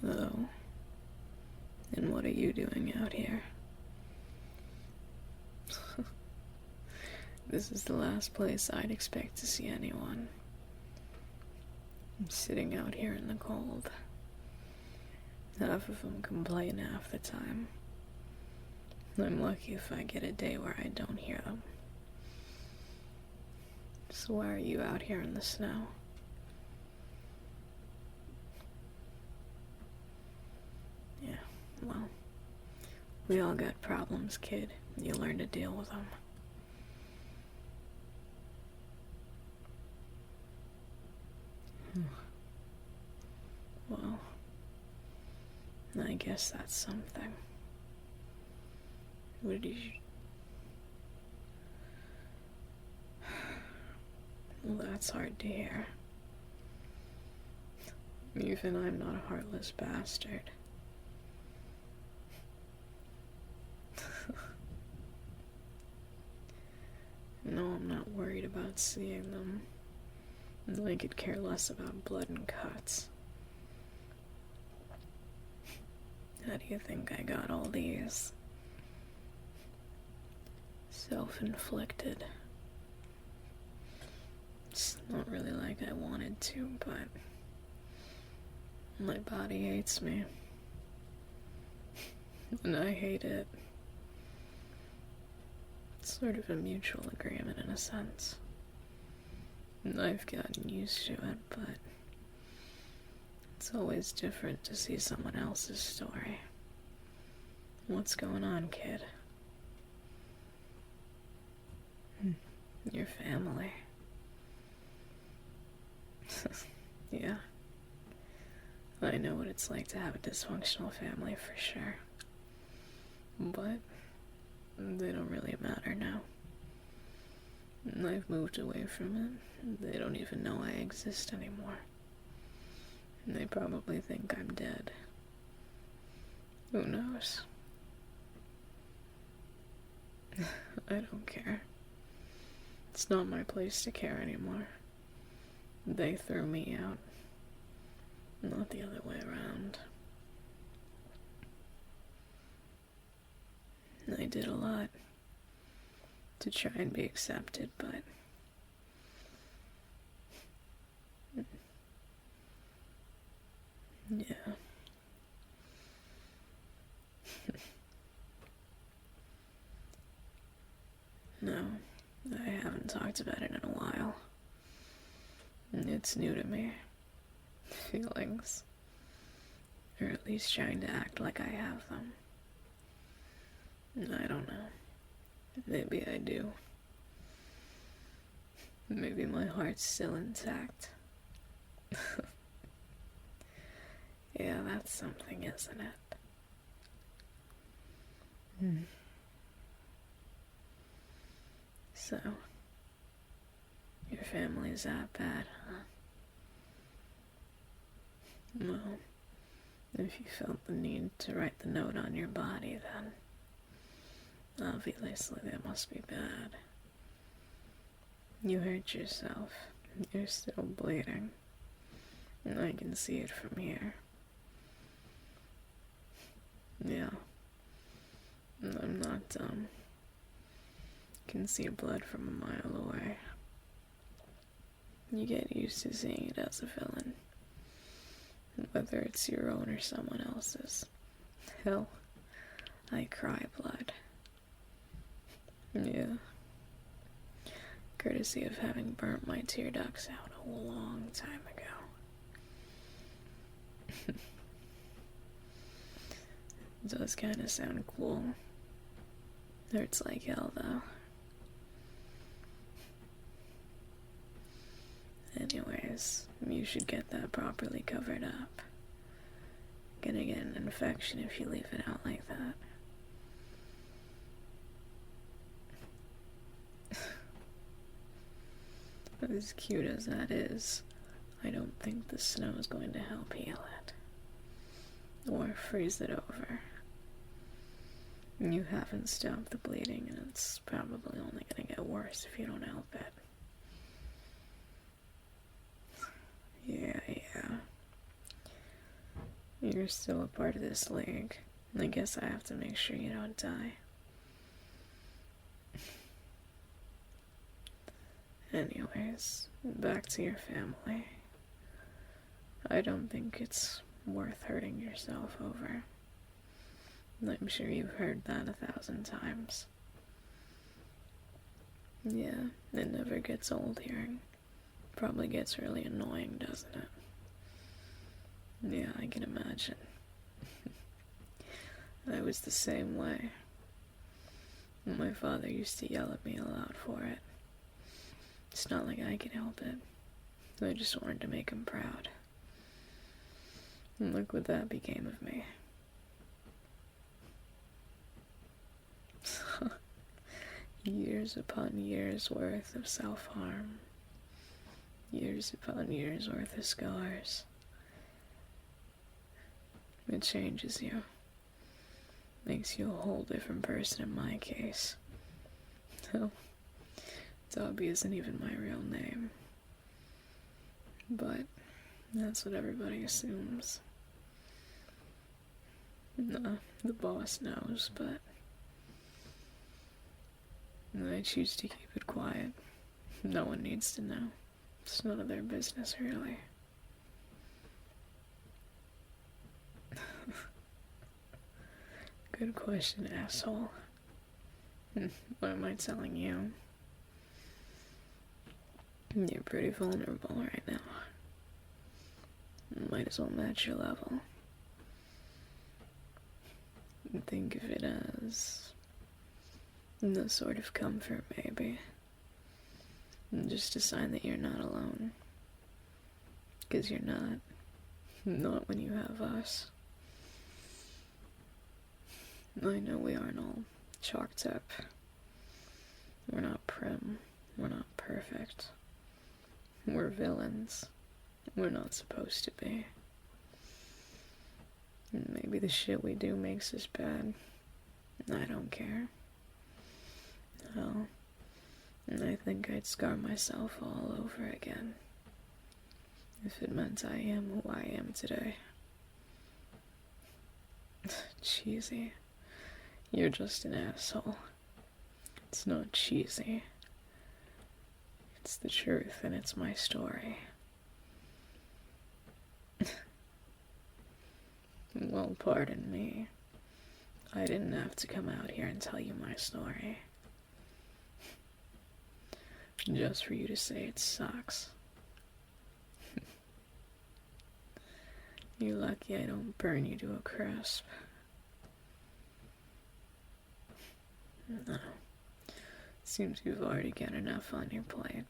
Oh, and what are you doing out here? This is the last place I'd expect to see anyone. I'm sitting out here in the cold. Half of them complain half the time. I'm lucky if I get a day where I don't hear them. So why are you out here in the snow? Yeah, well, we all got problems, kid. You learn to deal with them. Well, I guess that's something. What did you... Well, that's hard to hear. Even I'm not a heartless bastard. No, I'm not worried about seeing them. I could care less about blood and cuts. How do you think I got all these? Self-inflicted. It's not really like I wanted to, but my body hates me. And I hate it. It's sort of a mutual agreement in a sense. And I've gotten used to it, but it's always different to see someone else's story. What's going on, kid? Your family. Yeah. I know what it's like to have a dysfunctional family for sure. But they don't really matter now. I've moved away from it. They don't even know I exist anymore. And they probably think I'm dead. Who knows? I don't care. It's not my place to care anymore. They threw me out, not the other way around. I did a lot to try and be accepted, but yeah. No, I haven't talked about it in a while. It's new to me. Feelings. Or at least trying to act like I have them. I don't know. Maybe I do. Maybe my heart's still intact. Yeah, that's something, isn't it? So, your family's that bad, huh? Well, if you felt the need to write the note on your body, then obviously that must be bad. You hurt yourself. You're still bleeding. And I can see it from here. Yeah. I'm not dumb. Can see blood from a mile away. You get used to seeing it as a villain. Whether it's your own or someone else's. Hell, I cry blood. Yeah. Courtesy of having burnt my tear ducts out a long time ago. It does kind of sound cool. Hurts like hell, though. Anyways, you should get that properly covered up. Gonna get an infection if you leave it out like that. As cute as that is, I don't think the snow is going to help heal it. Or freeze it over. You haven't stopped the bleeding, and it's probably only gonna get worse if you don't help it. Yeah. You're still a part of this league. I guess I have to make sure you don't die. Anyways, back to your family. I don't think it's worth hurting yourself over. I'm sure you've heard that 1,000 times. Yeah, it never gets old hearing. Probably gets really annoying, doesn't it? Yeah, I can imagine. I was the same way. My father used to yell at me a lot for it. It's not like I could help it. I just wanted to make him proud. And look what that became of me. Years upon years worth of self-harm. Years upon years worth of scars. It changes you. Makes you a whole different person in my case. So, Dabi isn't even my real name. But that's what everybody assumes. No, the boss knows, but I choose to keep it quiet. No one needs to know. It's none of their business, really. Good question, asshole. What am I telling you? You're pretty vulnerable right now. Might as well match your level. Think of it as the sort of comfort, maybe. Just a sign that you're not alone. 'Cause you're not. Not when you have us. I know we aren't all chalked up. We're not prim. We're not perfect. We're villains. We're not supposed to be. Maybe the shit we do makes us bad. I don't care. Hell, I think I'd scar myself all over again if it meant I am who I am today. Cheesy. You're just an asshole. It's not cheesy. It's the truth, and it's my story. Well, pardon me. I didn't have to come out here and tell you my story. Just for you to say it sucks. You're lucky I don't burn you to a crisp. No. Seems you've already got enough on your plate.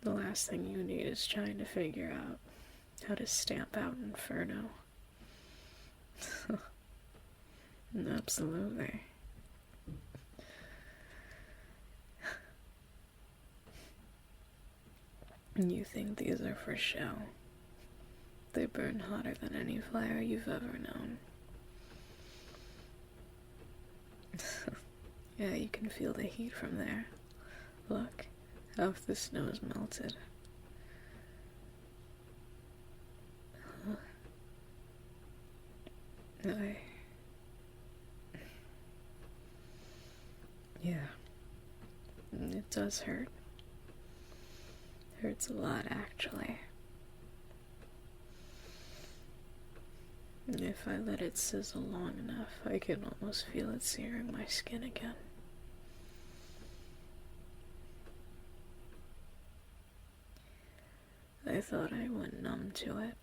The last thing you need is trying to figure out how to stamp out Inferno. Absolutely. You think these are for show? They burn hotter than any fire you've ever known. Yeah, you can feel the heat from there. Look, half the snow's melted. Yeah, it does hurt. Hurts a lot, actually. If I let it sizzle long enough, I can almost feel it searing my skin again. I thought I went numb to it.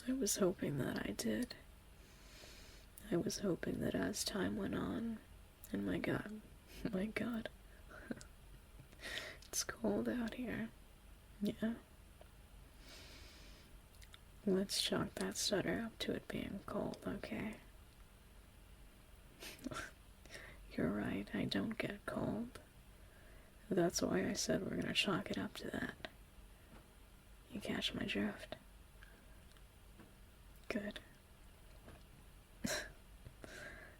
I was hoping that I did. I was hoping that as time went on, and my god, it's cold out here. Yeah. Let's chalk that stutter up to it being cold, okay? You're right, I don't get cold. That's why I said we're gonna chalk it up to that. You catch my drift? Good.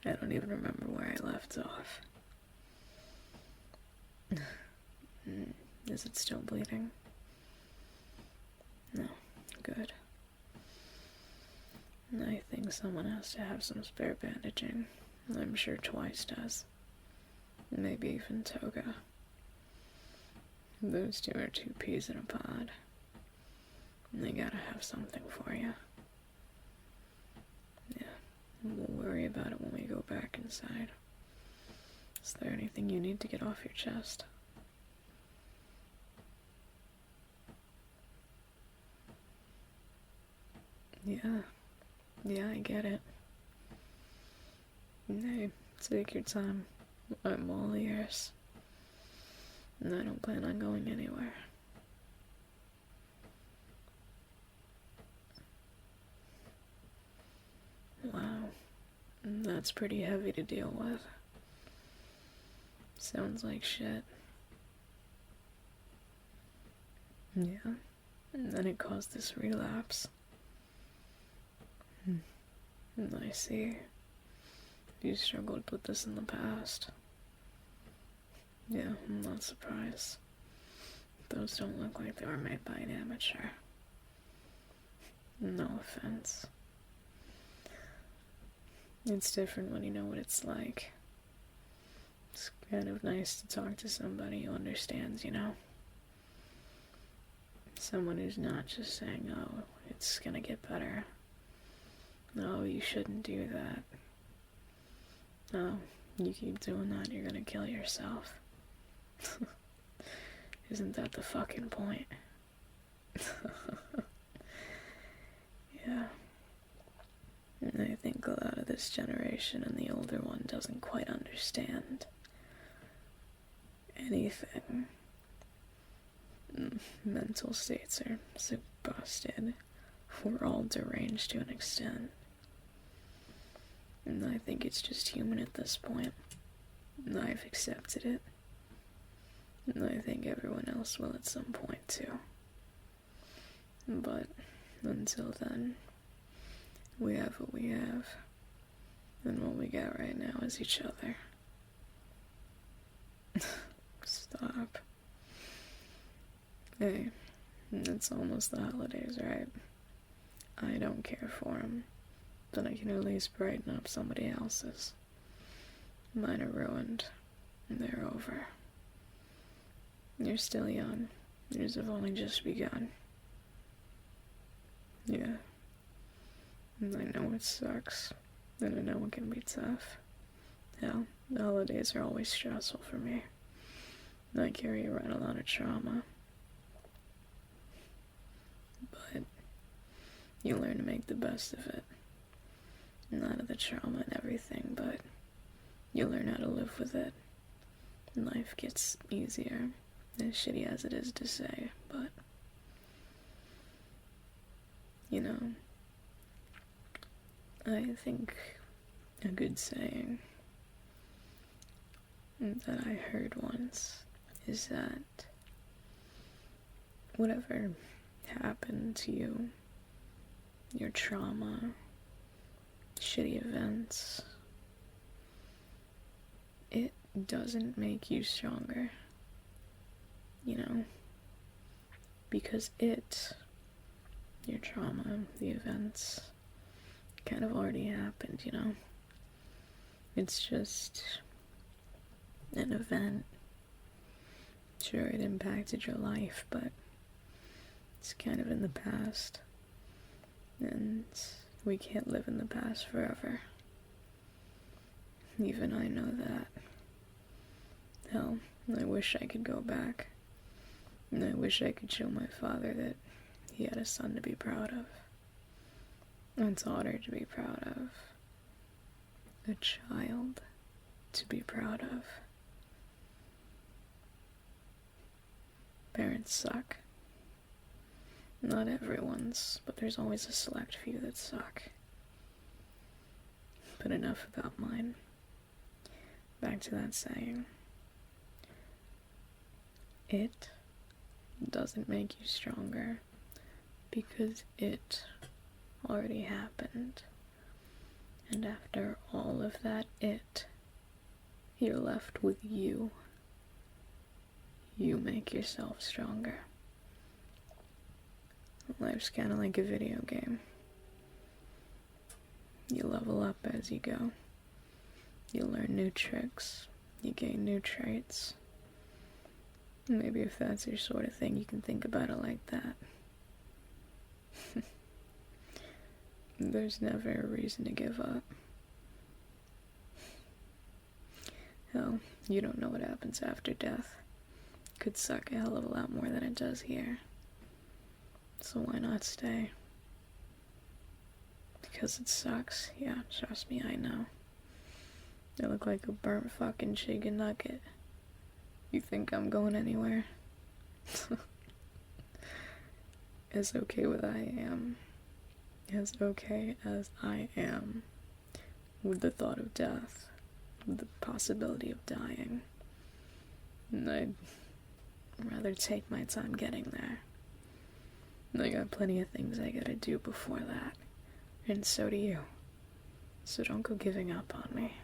I don't even remember where I left off. Is it still bleeding? No. Good. I think someone has to have some spare bandaging. I'm sure Twice does. Maybe even Toga. Those two are two peas in a pod. They gotta have something for you. Yeah, we'll worry about it when we go back inside. Is there anything you need to get off your chest? Yeah, I get it. Hey, take your time. I'm all ears. And I don't plan on going anywhere. Wow, that's pretty heavy to deal with. Sounds like shit. Yeah, and then it caused this relapse. I see. You struggled with this in the past. Yeah, I'm not surprised. Those don't look like they were made by an amateur. No offense. It's different when you know what it's like. It's kind of nice to talk to somebody who understands, you know? Someone who's not just saying, oh, it's gonna get better. No, you shouldn't do that. Oh, you keep doing that, you're gonna kill yourself. Isn't that the fucking point? Yeah. I think a lot of this generation and the older one doesn't quite understand anything. Mental states are so busted. We're all deranged to an extent. And I think it's just human at this point. And I've accepted it. And I think everyone else will at some point too. But until then, we have what we have. And what we got right now is each other. Stop. Hey, it's almost the holidays, right? I don't care for them, but I can at least brighten up somebody else's. Mine are ruined, and they're over. You're still young. Yours have only just begun. Yeah. And I know it sucks, and I know it can be tough. Hell, the holidays are always stressful for me. I carry around a lot of trauma. But you learn to make the best of it. Not of the trauma and everything, but you learn how to live with it. And life gets easier, as shitty as it is to say, but you know, I think a good saying that I heard once is that whatever happened to you, your trauma, shitty events, it doesn't make you stronger, you know, because your trauma, the events, kind of already happened, you know. It's just an event. Sure, it impacted your life, but it's kind of in the past, and we can't live in the past forever. Even I know that. Hell, I wish I could go back, and I wish I could show my father that he had a son to be proud of, a daughter to be proud of, a child to be proud of. Parents suck. Not everyone's, but there's always a select few that suck. But enough about mine. Back to that saying. It doesn't make you stronger because it already happened. And after all of that you're left with you. You make yourself stronger. Life's kind of like a video game. You level up as you go. You learn new tricks. You gain new traits. Maybe if that's your sort of thing, you can think about it like that. There's never a reason to give up. Hell, you don't know what happens after death. Could suck a hell of a lot more than it does here. So why not stay? Because it sucks. Yeah, trust me, I know. I look like a burnt fucking chicken nugget. You think I'm going anywhere? As okay with I am. As okay as I am. With the thought of death. With the possibility of dying. And I'd rather take my time getting there. I got plenty of things I gotta do before that. And so do you. So don't go giving up on me.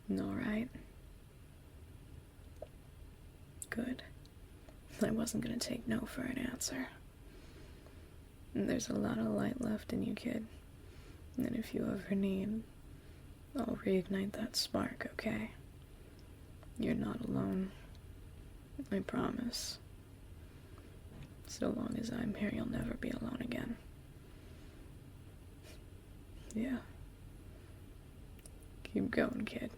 No, right? Good. I wasn't gonna take no for an answer. And there's a lot of light left in you, kid. And if you ever need, I'll reignite that spark, okay? You're not alone. I promise. So long as I'm here, you'll never be alone again. Yeah. Keep going, kid.